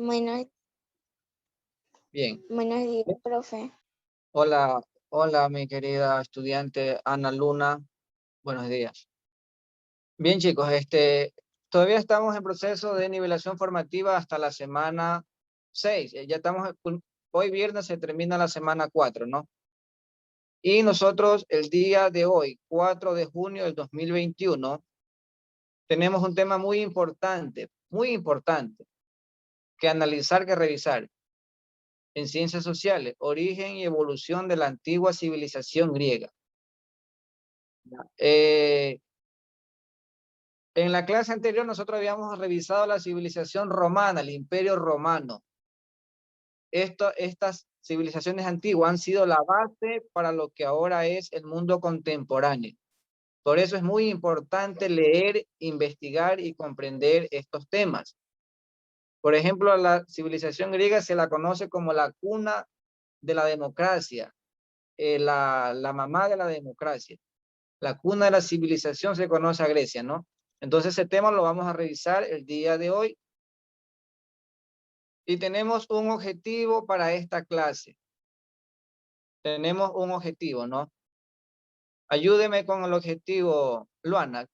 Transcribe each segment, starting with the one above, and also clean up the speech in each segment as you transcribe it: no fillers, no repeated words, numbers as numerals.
Buenos, Bien. buenos días, profe. Hola, hola, mi querida estudiante Ana Luna. Buenos días. Bien, chicos, todavía estamos en proceso de nivelación formativa hasta la semana 6. Ya estamos, hoy viernes se termina la semana 4, ¿no? Y nosotros el día de hoy, 4 de junio del 2021, tenemos un tema muy importante, que analizar, que revisar. En ciencias sociales, origen y evolución de la antigua civilización griega. Eh, en la clase anterior nosotros habíamos revisado la civilización romana, el imperio romano. Estas civilizaciones antiguas han sido la base para lo que ahora es el mundo contemporáneo. Por eso es muy importante leer, investigar y comprender estos temas. Por ejemplo, a la civilización griega se la conoce como la cuna de la democracia, la mamá de la democracia. La cuna de la civilización se conoce a Grecia, ¿no? Entonces ese tema lo vamos a revisar el día de hoy. Y tenemos un objetivo para esta clase. Tenemos un objetivo, ¿no? Ayúdeme con el objetivo, Luana.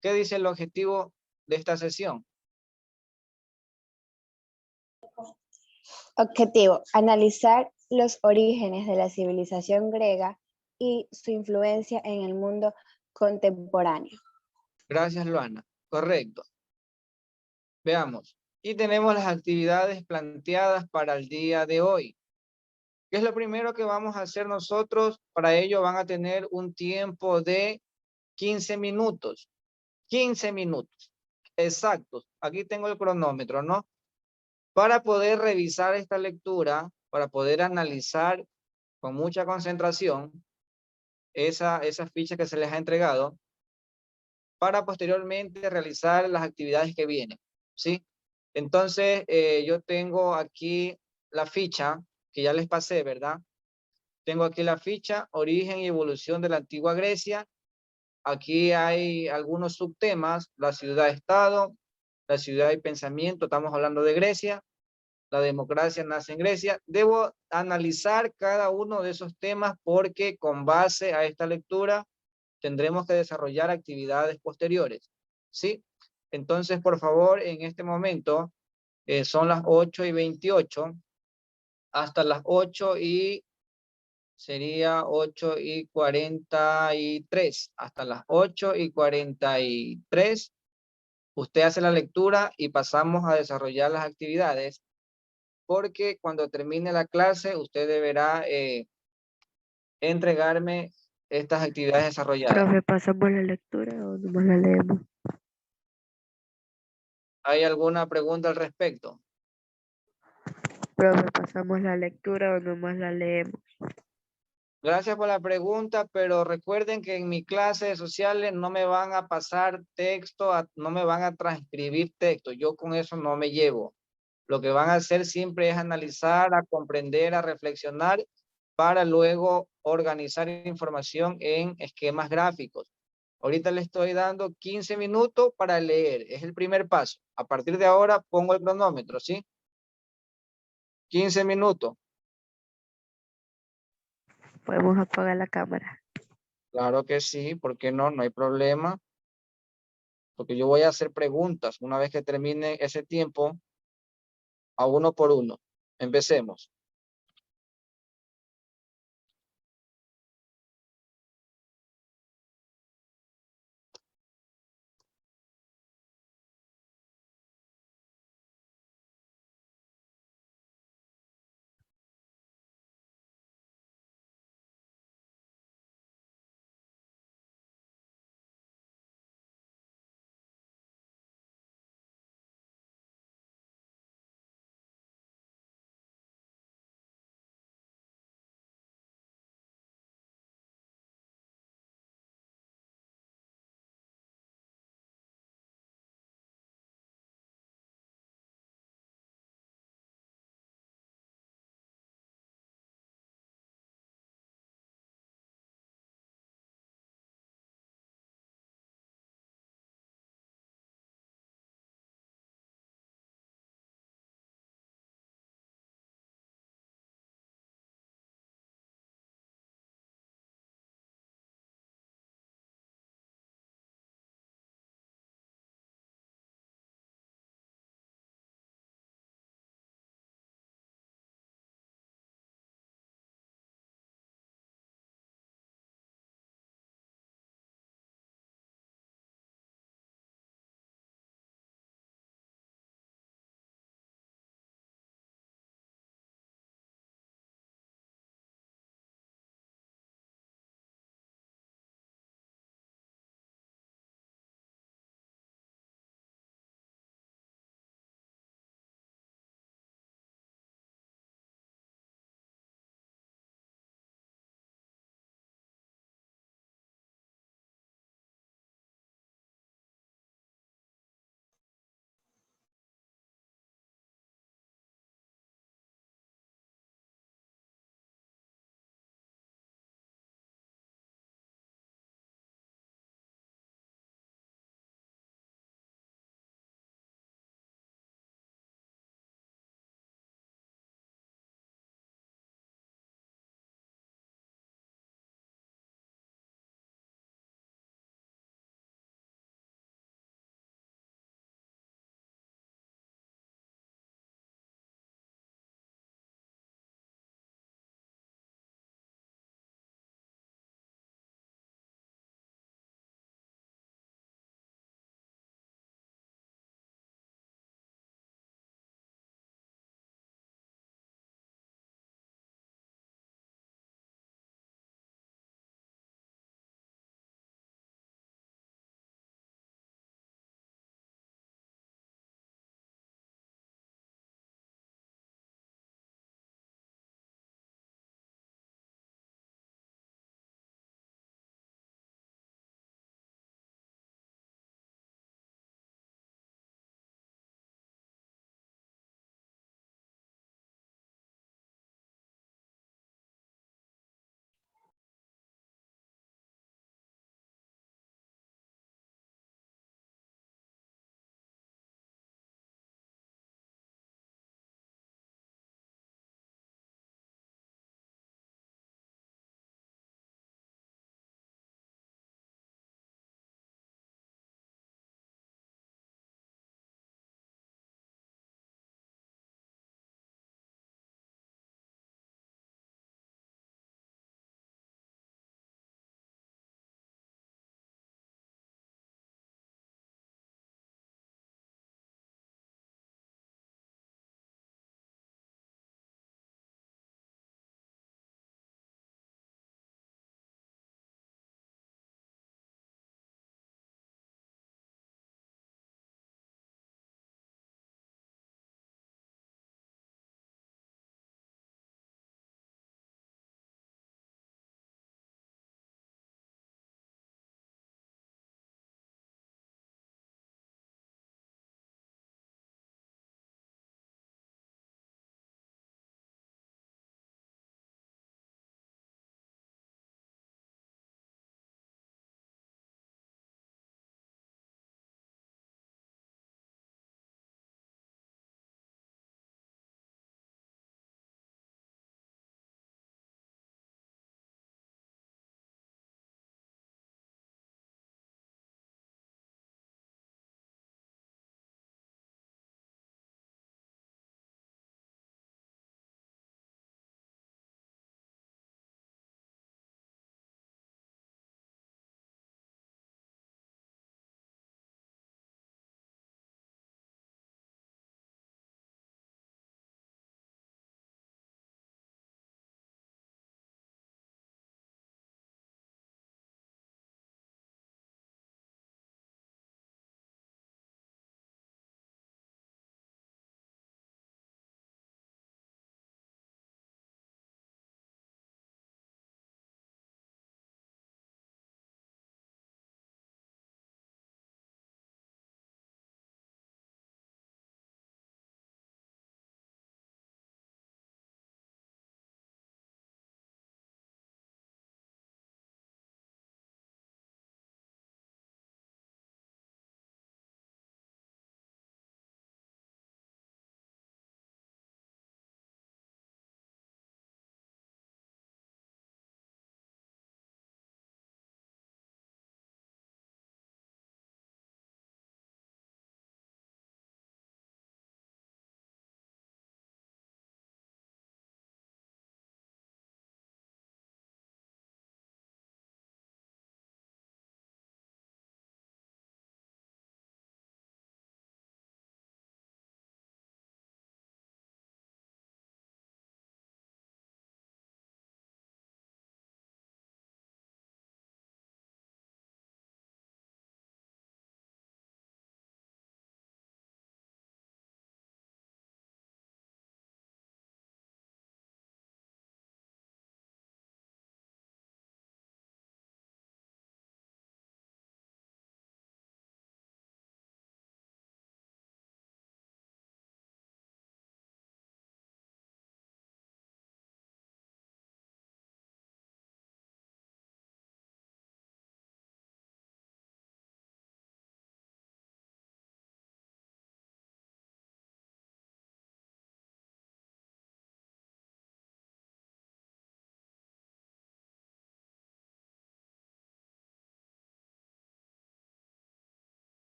¿Qué dice el objetivo de esta sesión? Objetivo: analizar los orígenes de la civilización griega y su influencia en el mundo contemporáneo. Gracias, Luana. Correcto. Veamos. Y tenemos las actividades planteadas para el día de hoy. ¿Qué es lo primero que vamos a hacer nosotros? Para ello van a tener un tiempo de 15 minutos. 15 minutos. Exactos. Aquí tengo el cronómetro, ¿no? Para poder revisar esta lectura, para poder analizar con mucha concentración esa ficha que se les ha entregado, para posteriormente realizar las actividades que vienen, ¿sí? Entonces, yo tengo aquí la ficha que ya les pasé, ¿verdad? Tengo aquí la ficha, origen y evolución de la antigua Grecia. Aquí hay algunos subtemas, la ciudad-estado, la ciudad y pensamiento, estamos hablando de Grecia, la democracia nace en Grecia. Debo analizar cada uno de esos temas porque con base a esta lectura tendremos que desarrollar actividades posteriores, ¿sí? Entonces, por favor, en este momento son las 8:28, hasta las 8:43, hasta las 8:43, usted hace la lectura y pasamos a desarrollar las actividades, porque cuando termine la clase usted deberá entregarme estas actividades desarrolladas. Profe, ¿pasamos la lectura o nomás la leemos? ¿Hay alguna pregunta al respecto? Profe, ¿pasamos la lectura o nomás la leemos? Gracias por la pregunta, pero recuerden que en mi clase de sociales no me van a pasar texto, no me van a transcribir texto. Yo con eso no me llevo. Lo que van a hacer siempre es analizar, a comprender, a reflexionar, para luego organizar información en esquemas gráficos. Ahorita le estoy dando 15 minutos para leer. Es el primer paso. A partir de ahora pongo el cronómetro, ¿sí? 15 minutos. Podemos apagar la cámara. Claro que sí, ¿por qué no? No hay problema. Porque yo voy a hacer preguntas una vez que termine ese tiempo, a uno por uno. Empecemos.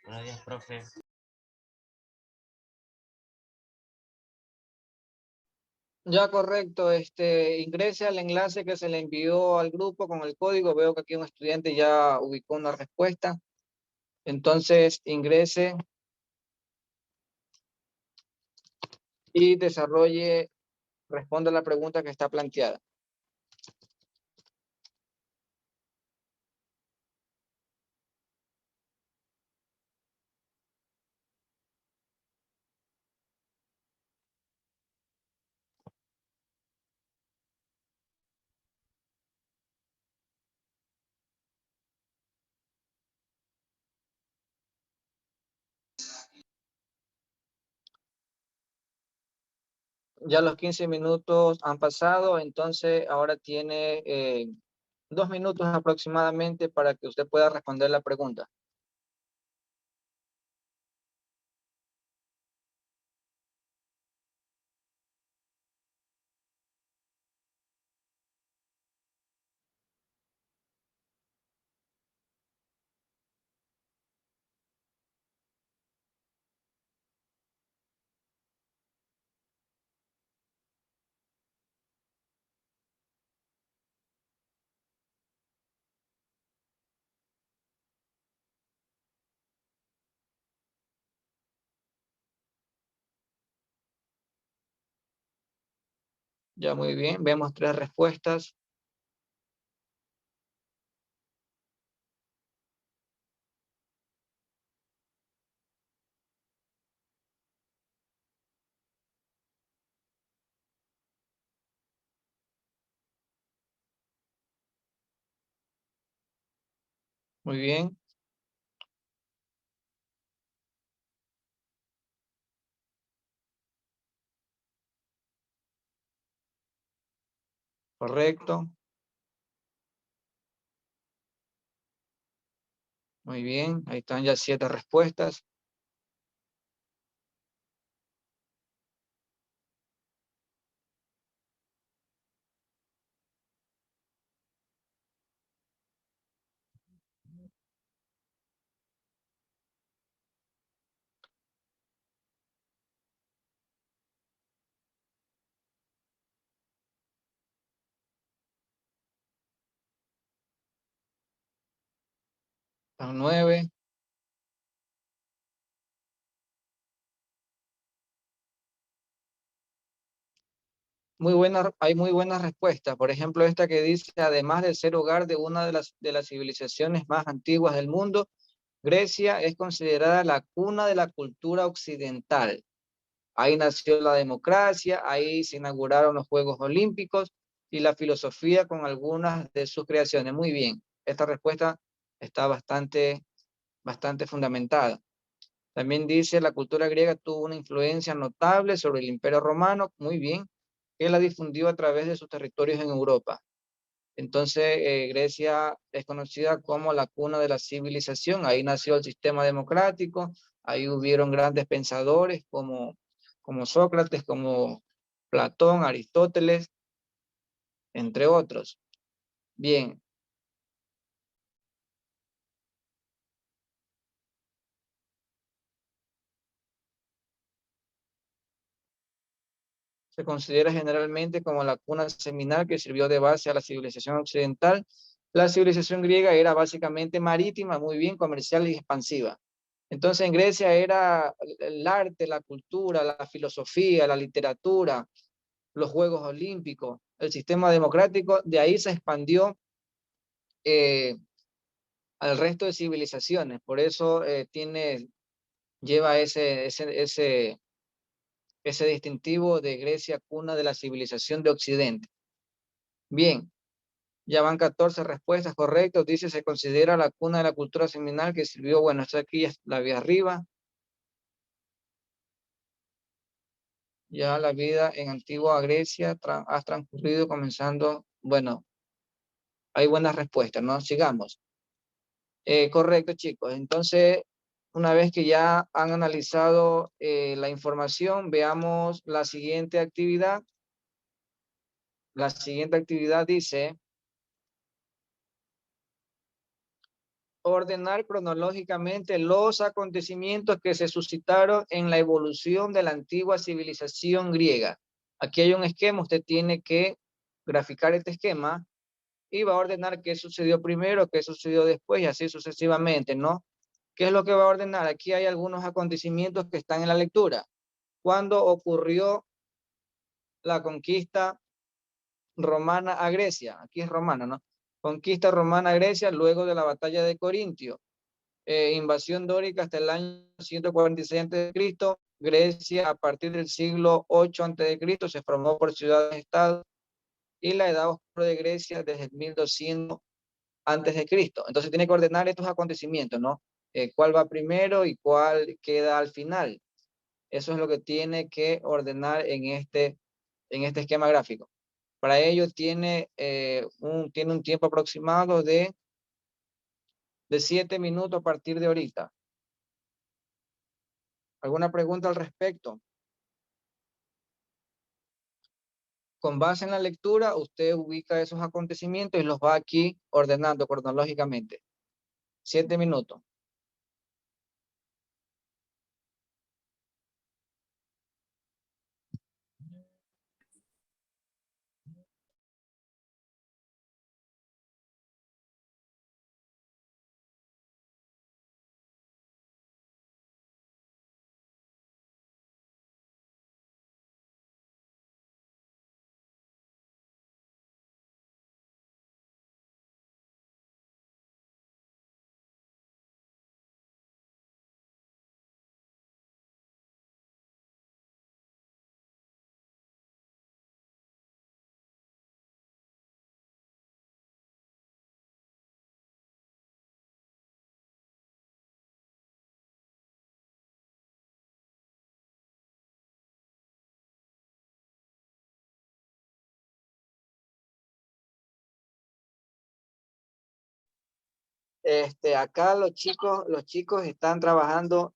Buenos días, profe. Ya correcto, ingrese al enlace que se le envió al grupo con el código. Veo que aquí un estudiante ya ubicó una respuesta. Entonces ingrese y desarrolle, responda a la pregunta que está planteada. Ya los 15 minutos han pasado, entonces ahora tiene 2 minutos aproximadamente para que usted pueda responder la pregunta. Ya muy bien, vemos 3 respuestas. Muy bien. Correcto. Muy bien, ahí están ya 7 respuestas. Están 9. Hay muy buenas respuestas. Por ejemplo, esta que dice, además de ser hogar de una de las civilizaciones más antiguas del mundo, Grecia es considerada la cuna de la cultura occidental. Ahí nació la democracia, ahí se inauguraron los Juegos Olímpicos y la filosofía con algunas de sus creaciones. Muy bien, esta respuesta está bastante fundamentada. También dice, la cultura griega tuvo una influencia notable sobre el Imperio Romano, muy bien, que la difundió a través de sus territorios en Europa. Entonces, Grecia es conocida como la cuna de la civilización. Ahí nació el sistema democrático, ahí hubieron grandes pensadores como Sócrates, como Platón, Aristóteles, entre otros. Bien, se considera generalmente como la cuna seminal que sirvió de base a la civilización occidental. La civilización griega era básicamente marítima, muy bien, comercial y expansiva. Entonces en Grecia era el arte, la cultura, la filosofía, la literatura, los Juegos Olímpicos, el sistema democrático, de ahí se expandió eh, al resto de civilizaciones. Por eso lleva ese distintivo de Grecia, cuna de la civilización de Occidente. Bien, ya van 14 respuestas correctas. Dice, se considera la cuna de la cultura seminal que sirvió, bueno, esto aquí la vi arriba. Ya la vida en antigua Grecia ha transcurrido comenzando, bueno, hay buenas respuestas, ¿no? Sigamos. Correcto, chicos. Entonces, una vez que ya han analizado la información, veamos la siguiente actividad. La siguiente actividad dice, ordenar cronológicamente los acontecimientos que se suscitaron en la evolución de la antigua civilización griega. Aquí hay un esquema, usted tiene que graficar este esquema y va a ordenar qué sucedió primero, qué sucedió después y así sucesivamente, ¿no? ¿Qué es lo que va a ordenar? Aquí hay algunos acontecimientos que están en la lectura. ¿Cuándo ocurrió la conquista romana a Grecia? Aquí es romana, ¿no? Conquista romana a Grecia luego de la batalla de Corintio. Invasión dórica hasta el año 146 a.C. Grecia a partir del siglo 8 a.C. se formó por ciudades-estado y la edad oscura de Grecia desde el 1200 a.C. Entonces tiene que ordenar estos acontecimientos, ¿no? ¿Cuál va primero y cuál queda al final? Eso es lo que tiene que ordenar en este esquema gráfico. Para ello tiene un tiempo aproximado de 7 minutos a partir de ahorita. ¿Alguna pregunta al respecto? Con base en la lectura, usted ubica esos acontecimientos y los va aquí ordenando cronológicamente. 7 minutos. Acá los chicos están trabajando.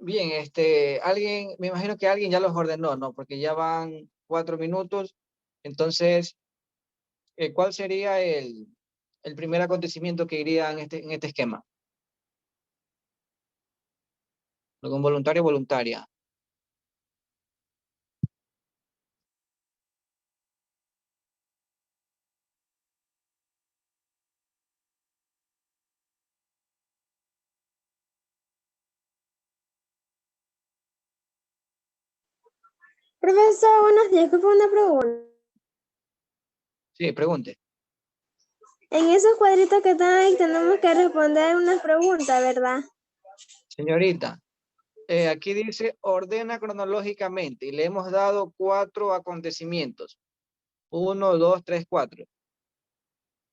Bien, me imagino que alguien ya los ordenó, ¿no? Porque ya van 4 minutos. Entonces, ¿Cuál sería el primer acontecimiento que iría en este esquema? Con voluntario o voluntaria. Profesor, buenos días. ¿Qué fue una pregunta? Sí, pregunte. En esos cuadritos que están ahí tenemos que responder unas preguntas, ¿verdad? Señorita, aquí dice ordena cronológicamente y le hemos dado 4 acontecimientos. 1, 2, 3, 4.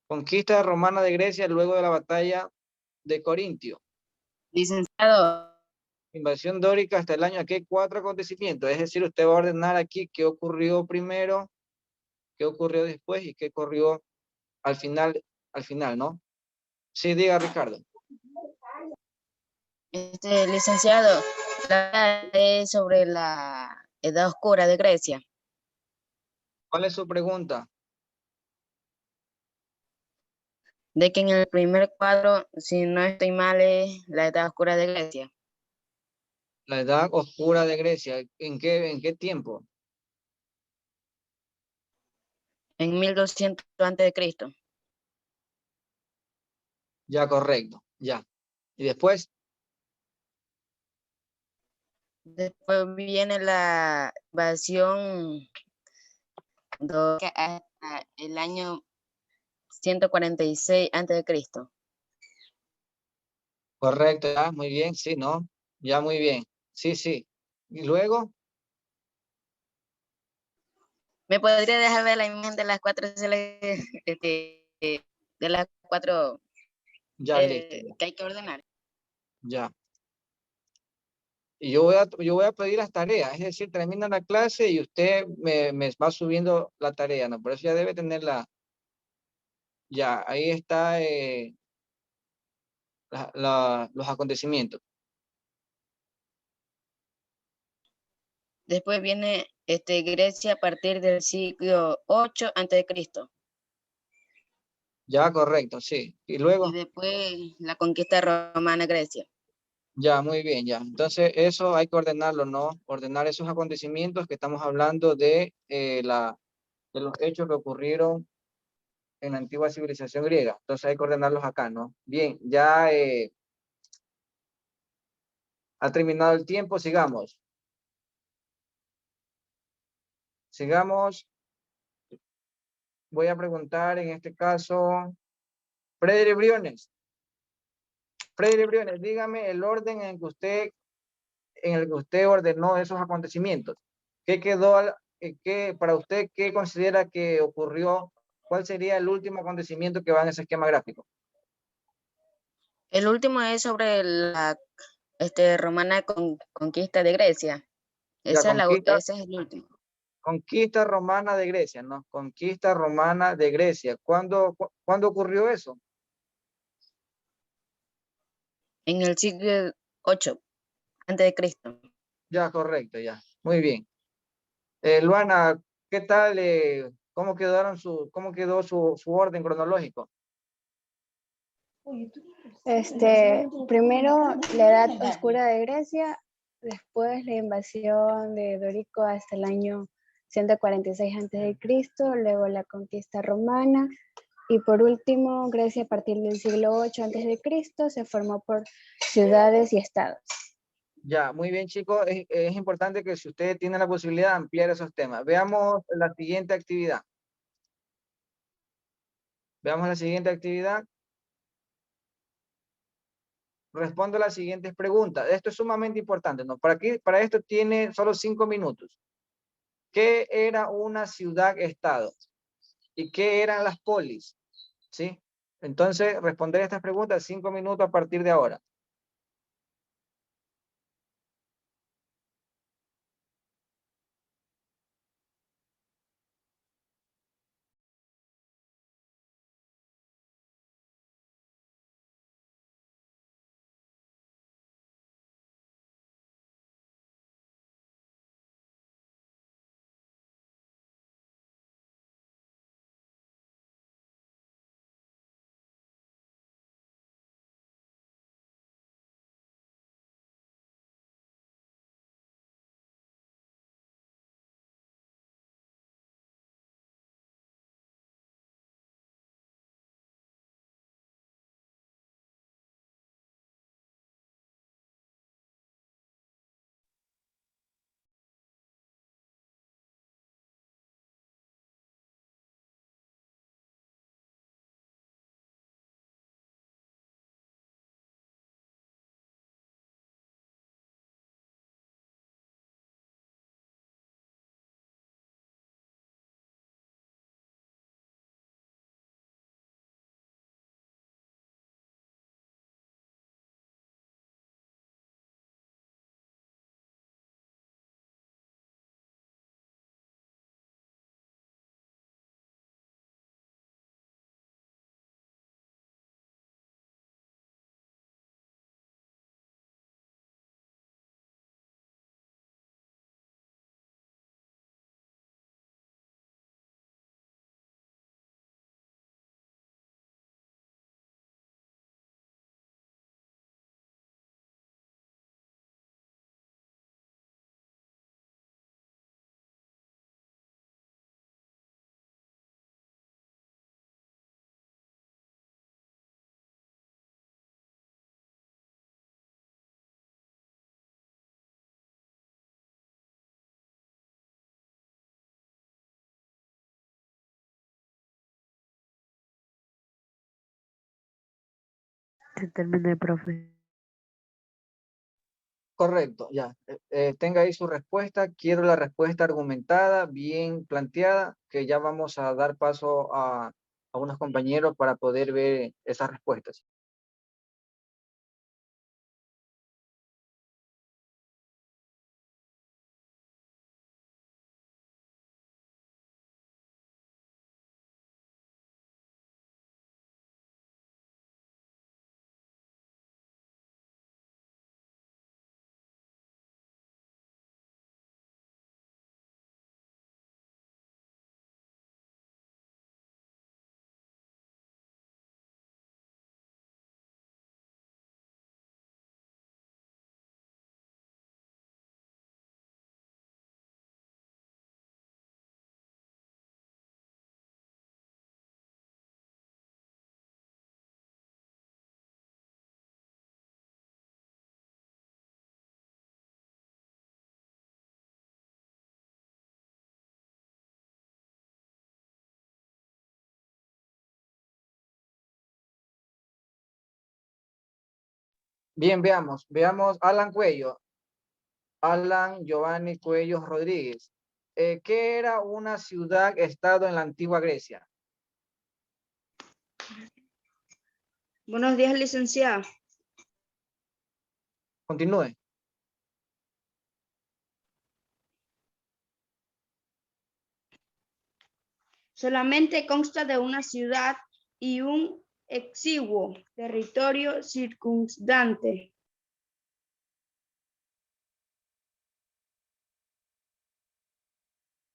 Conquista romana de Grecia luego de la batalla de Corintio. Licenciado, Invasión dórica hasta el año. Aquí hay 4 acontecimientos. Es decir, usted va a ordenar aquí qué ocurrió primero, qué ocurrió después y qué ocurrió al final, ¿no? Sí, diga Ricardo. licenciado, la es sobre la Edad Oscura de Grecia. ¿Cuál es su pregunta? De que en el primer cuadro, si no estoy mal, es la Edad Oscura de Grecia. La edad oscura de Grecia. En qué tiempo? En 1200 antes de Cristo. Ya, correcto. Ya. Y después, Después viene la invasión hasta el año 146 antes de Cristo. correcto, ya, muy bien, sí, ¿no? Ya, muy bien. Sí, sí. Y luego, ¿Me podría dejar ver la imagen de las cuatro de las cuatro ya, listo, ya. que hay que ordenar? Ya. Y yo voy a pedir las tareas, es decir, termina la clase y usted me va subiendo la tarea, ¿no? Por eso ya debe tenerla. Ya, ahí está los acontecimientos. Después viene Grecia a partir del siglo 8 antes de Cristo. Ya, correcto, sí. Y Y luego, después la conquista romana de Grecia. ya, muy bien, ya. Entonces, eso hay que ordenarlo, ¿no? Ordenar esos acontecimientos que estamos hablando de los hechos que ocurrieron en la antigua civilización griega. Entonces, hay que ordenarlos acá, ¿no? Bien, ya ha terminado el tiempo, sigamos. Sigamos. Voy a preguntar en este caso, Freddy Briones. Freddy Briones, dígame el orden en el que usted ordenó esos acontecimientos. ¿Qué quedó, para usted, qué considera que ocurrió? ¿Cuál sería el último acontecimiento que va en ese esquema gráfico? El último es sobre la romana conquista de Grecia. Ya, Ese es el último. conquista romana de Grecia, ¿no? Conquista romana de Grecia. ¿Cuándo ocurrió eso? En el siglo 8 antes de Cristo. Ya, correcto, ya. Muy bien. Luana, ¿qué tal? ¿Cómo quedó su orden cronológico? Primero la Edad Oscura de Grecia, después la invasión de Dorico hasta el año 146 a.C., luego la conquista romana y por último Grecia a partir del siglo 8 a.C. se formó por ciudades y estados. Ya, muy bien, chicos. Es importante que si ustedes tienen la posibilidad de ampliar esos temas. Veamos la siguiente actividad. Veamos la siguiente actividad. Respondo las siguientes preguntas. Esto es sumamente importante, ¿no? Para esto tiene solo 5 minutos. ¿Qué era una ciudad-estado? ¿Y qué eran las polis? ¿Sí? Entonces, responder estas preguntas 5 minutos a partir de ahora. Se termina, profe. Correcto, ya. Tenga ahí su respuesta. Quiero la respuesta argumentada, bien planteada, que ya vamos a dar paso a unos compañeros para poder ver esas respuestas. Bien, veamos Alan Cuello. Alan Giovanni Cuello Rodríguez. ¿Qué era una ciudad-estado en la antigua Grecia? Buenos días, licenciado. Continúe. Solamente consta de una ciudad y un exiguo territorio circundante.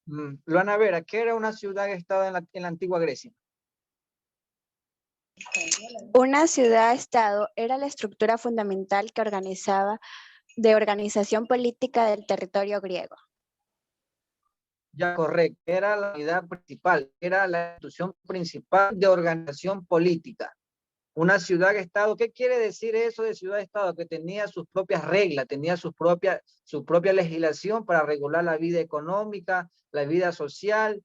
Luana Vera, ¿qué era una ciudad-estado en la antigua Grecia? Una ciudad-estado era la estructura fundamental que organizaba de organización política del territorio griego. Ya, correcto. Era la unidad principal, era la institución principal de organización política. Una ciudad-estado, ¿qué quiere decir eso de ciudad-estado? Que tenía sus propias reglas, tenía su propia legislación para regular la vida económica, la vida social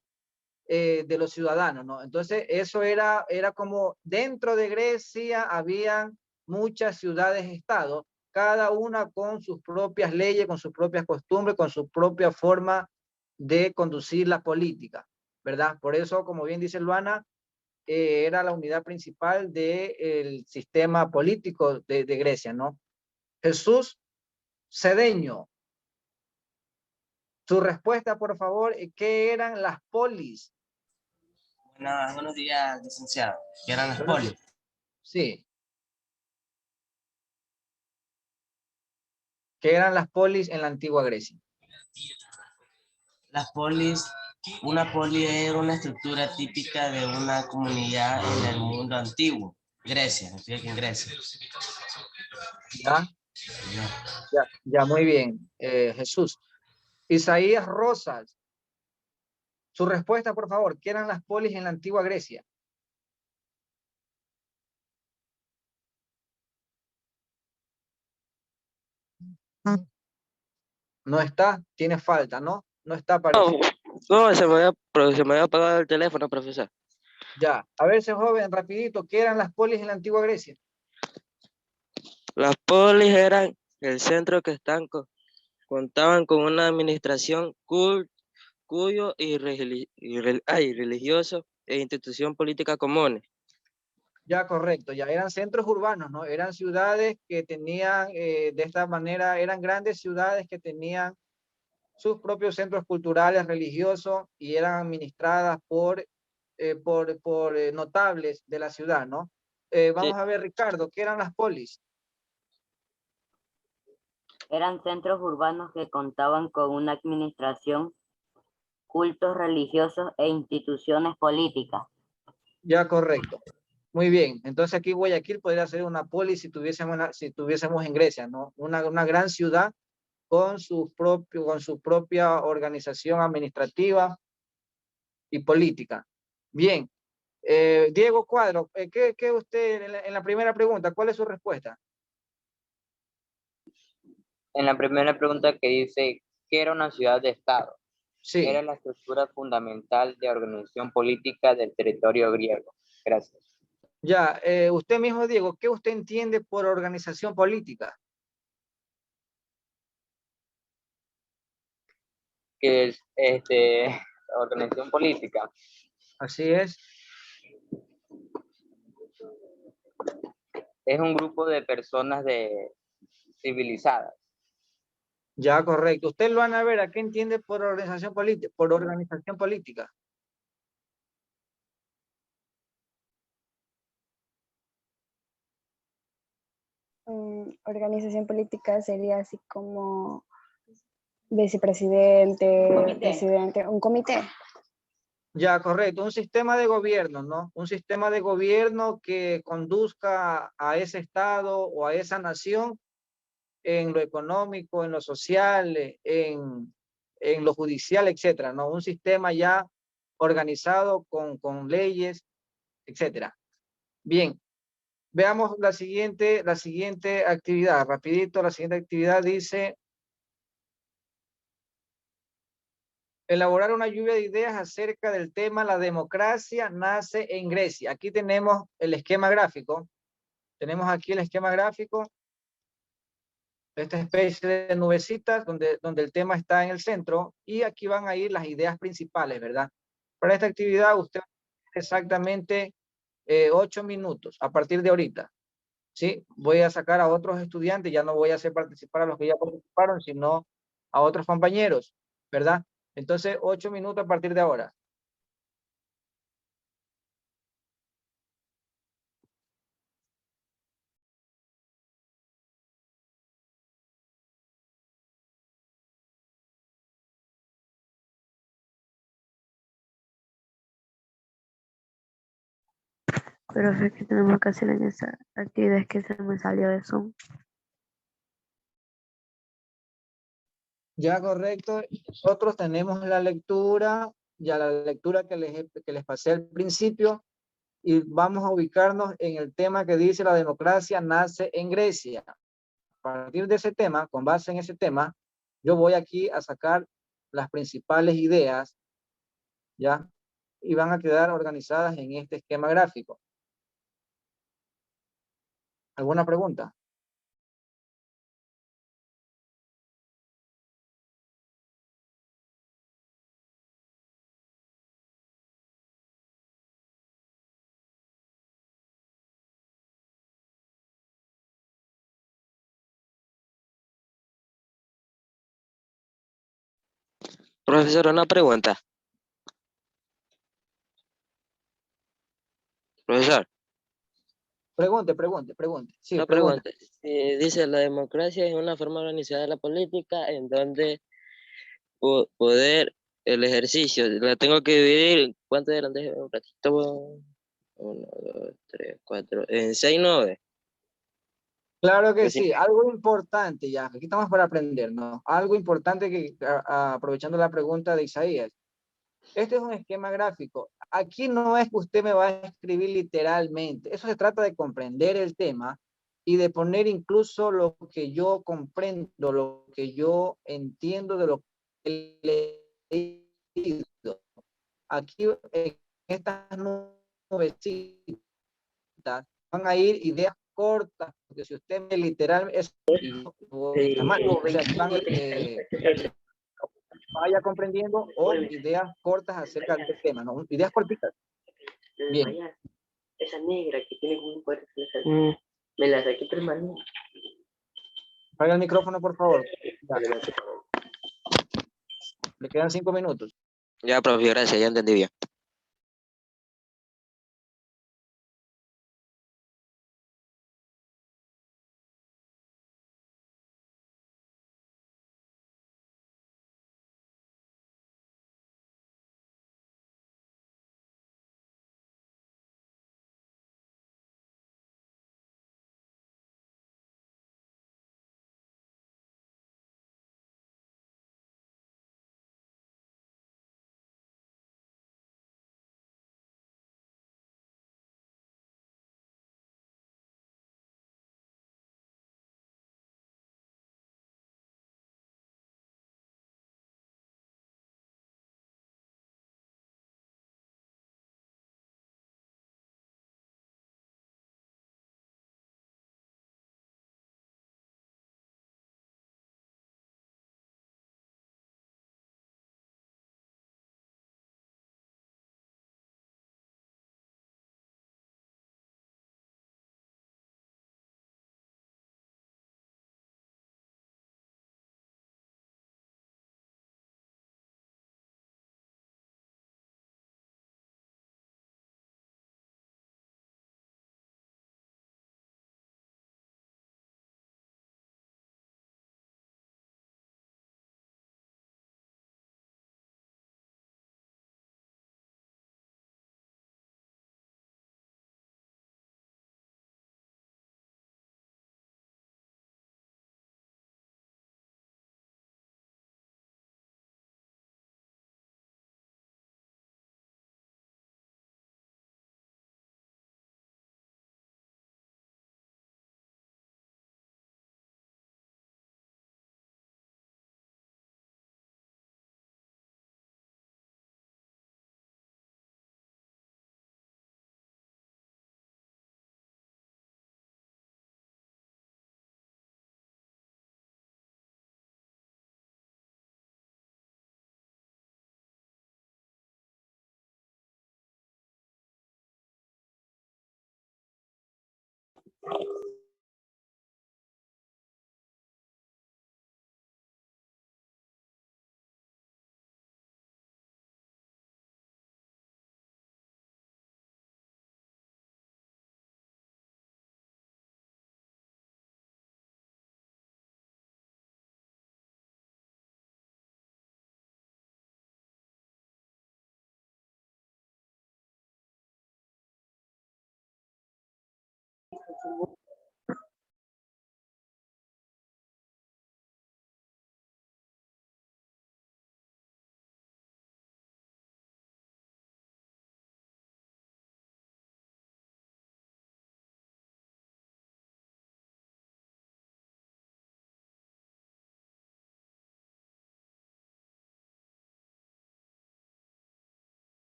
de los ciudadanos, ¿no? Entonces, eso era como dentro de Grecia habían muchas ciudades-estado, cada una con sus propias leyes, con sus propias costumbres, con su propia forma de conducir la política, ¿verdad? Por eso, como bien dice Luana, era la unidad principal del sistema político de Grecia, ¿no? Jesús Cedeño, su respuesta, por favor, ¿qué eran las polis? Buenos días, licenciado. ¿Qué eran las polis? Sí. ¿Qué eran las polis en la antigua Grecia? Las polis, una poli era una estructura típica de una comunidad en el mundo antiguo. Grecia, estoy aquí en Grecia. Ya, muy bien. Jesús. Isaías Rosas. Su respuesta, por favor. ¿Qué eran las polis en la antigua Grecia? No está, tiene falta, ¿no? No está, parece. No, se me había apagado el teléfono, profesor. Ya, a ver, ese joven, rapidito, ¿qué eran las polis en la antigua Grecia? Las polis eran el centro que contaban con una administración cuyo religioso e institución política comunes. Ya, correcto, ya eran centros urbanos, ¿no? Eran ciudades que tenían, de esta manera, eran grandes ciudades que tenían sus propios centros culturales, religiosos, y eran administradas por notables de la ciudad, ¿no? Vamos Sí. a ver, Ricardo, ¿qué eran las polis? Eran centros urbanos que contaban con una administración, cultos religiosos e instituciones políticas. Ya, correcto. Muy bien. Entonces aquí Guayaquil podría ser una polis si tuviésemos en Grecia, ¿no? Una gran ciudad con su propia organización administrativa y política. Bien. Diego Cuadro, ¿qué usted en la primera pregunta? ¿Cuál es su respuesta? En la primera pregunta que dice, ¿qué era una ciudad de Estado? Sí. Era la estructura fundamental de organización política del territorio griego. Gracias. Ya, usted mismo, Diego, ¿qué usted entiende por organización política? Que es organización política. Así es. Es un grupo de personas civilizadas. Ya, correcto. Usted, Luana Vera, ¿qué entiende por organización política? Por organización política. Organización política sería así como vicepresidente, Comité. presidente, un comité. Ya, correcto. Un sistema de gobierno, ¿no? Un sistema de gobierno que conduzca a ese estado o a esa nación en lo económico, en lo social, en lo judicial, etcétera, ¿no? Un sistema ya organizado con leyes, etcétera. Bien, veamos la siguiente actividad. Rapidito, la siguiente actividad dice elaborar una lluvia de ideas acerca del tema la democracia nace en Grecia. Aquí tenemos el esquema gráfico. Tenemos aquí el esquema gráfico. Esta especie de nubecitas donde el tema está en el centro y aquí van a ir las ideas principales, ¿verdad? Para esta actividad usted exactamente 8 minutos a partir de ahorita. ¿Sí? Voy a sacar a otros estudiantes, ya no voy a hacer participar a los que ya participaron, sino a otros compañeros, ¿verdad? Entonces, 8 minutos a partir de ahora. Pero es que tenemos que hacer en esa actividad, es que se me salió de Zoom. Ya, correcto. Nosotros tenemos la lectura, ya la lectura que les pasé al principio, y vamos a ubicarnos en el tema que dice la democracia nace en Grecia. A partir de ese tema, con base en ese tema, yo voy aquí a sacar las principales ideas, ¿ya? Y van a quedar organizadas en este esquema gráfico. ¿Alguna pregunta? Profesor, una pregunta. Profesor, Pregunte. Sí, una pregunte. pregunta. Dice, la democracia es una forma organizada de la política en donde poder, el ejercicio, la tengo que dividir, ¿cuánto eran? Déjame un ratito. 1, 2, 3, 4, en 6, 9. Claro que Pues sí. sí, algo importante ya, aquí estamos para aprender, ¿no? Algo importante que, aprovechando la pregunta de Isaías, este es un esquema gráfico. Aquí no es que usted me va a escribir literalmente, eso se trata de comprender el tema y de poner incluso lo que yo comprendo, lo que yo entiendo de lo que he leído. Aquí en estas nubecitas van a ir ideas cortas, porque si usted me literal es está mal. O sea, aquí van vaya comprendiendo o ideas cortas acerca del tema, ¿no? Ideas cortitas. Bien. Esa negra que tiene un puerto, me la saqué permanente. Apaga el micrófono, por favor. Ya. Le quedan 5 minutos. Ya, profe, gracias, ya entendí bien.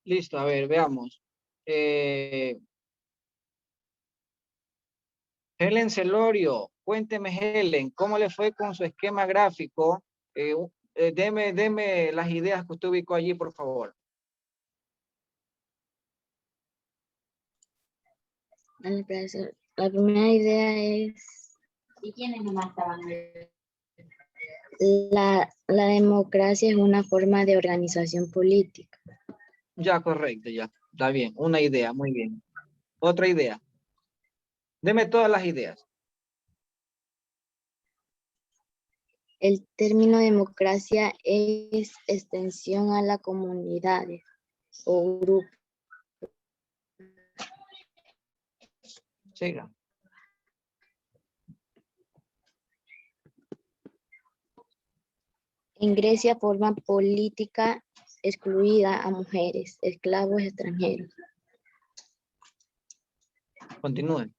Listo, a ver, veamos. Helen Celorio, cuénteme Helen, ¿cómo le fue con su esquema gráfico? Deme las ideas que usted ubicó allí, por favor. La primera idea es la democracia es una forma de organización política. Ya, correcto, ya. Está bien, una idea, muy bien. Otra idea. Deme todas las ideas. El término democracia es extensión a las comunidades o grupos. Siga. En Grecia forma política excluida a mujeres, esclavos extranjeros. Continúen.